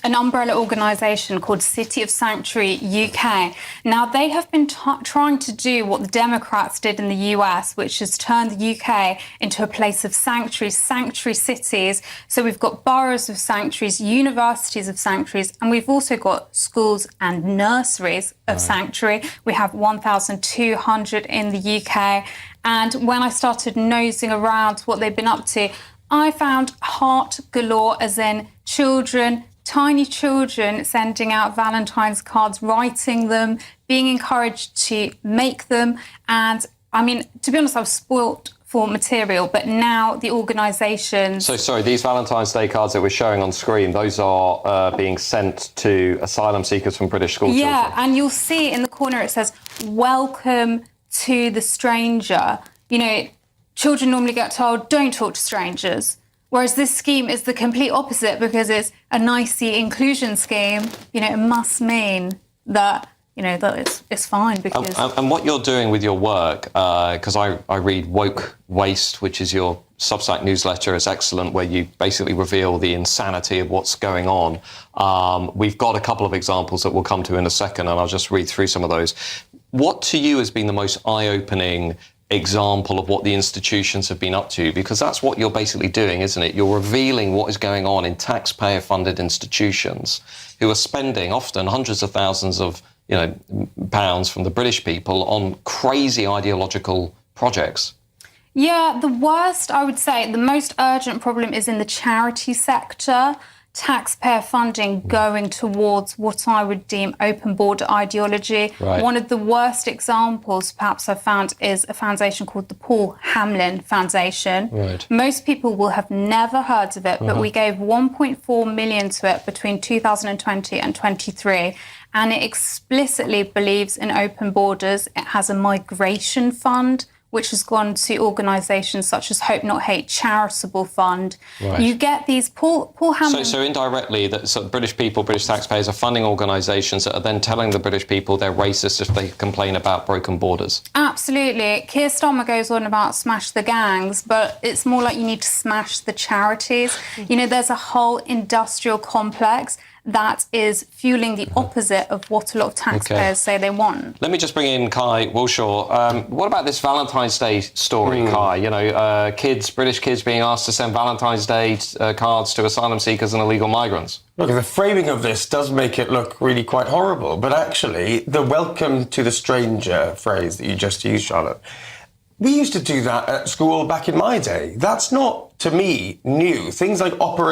an umbrella organisation called City of Sanctuary UK. Now, they have been trying to do what the Democrats did in the US, which is turn the UK into a place of sanctuary cities. So we've got boroughs of sanctuaries, universities of sanctuaries, and we've also got schools and nurseries of sanctuary. We have 1,200 in the UK. And when I started nosing around what they've been up to, I found heart galore, as in children, tiny children sending out Valentine's cards, writing them, being encouraged to make them. And I mean, to be honest, I was spoilt for material, but now the organisations... So, sorry, these Valentine's Day cards that we're showing on screen, those are being sent to asylum seekers from British school children? Yeah, and you'll see in the corner it says, welcome to the stranger. You know, children normally get told, don't talk to strangers. Whereas this scheme is the complete opposite, because it's a nicey inclusion scheme. You know, it must mean that, you know, that it's fine because... And what you're doing with your work, because I read Woke Waste, which is your Substack newsletter, is excellent, where you basically reveal the insanity of what's going on. We've got a couple of examples that we'll come to in a second, and I'll just read through some of those. What to you has been the most eye-opening example of what the institutions have been up to? Because that's what you're basically doing, isn't it? You're revealing what is going on in taxpayer-funded institutions who are spending often hundreds of thousands of pounds from the British people on crazy ideological projects. Yeah, the worst, I would say, the most urgent problem is in the charity sector. Taxpayer funding going towards what I would deem open border ideology. Right. One of the worst examples perhaps I've found is a foundation called the Paul Hamlyn Foundation. Right. Most people will have never heard of it, but we gave 1.4 million to it between 2020 and 23, and it explicitly believes in open borders. It has a migration fund, which has gone to organisations such as Hope Not Hate Charitable Fund. Right. You get these Paul Hamlyn... So indirectly, British people, British taxpayers are funding organisations that are then telling the British people they're racist if they complain about broken borders. Absolutely. Keir Starmer goes on about smash the gangs, but it's more like you need to smash the charities. You know, there's a whole industrial complex that is fueling the opposite of what a lot of taxpayers say they want. Let me just bring in Kai Wilshaw. What about this Valentine's Day story, Kai? You know, British kids being asked to send Valentine's Day cards to asylum seekers and illegal migrants. Look, the framing of this does make it look really quite horrible, but actually, the welcome to the stranger phrase that you just used, Charlotte, we used to do that at school back in my day. That's not, to me, new. Things like Operation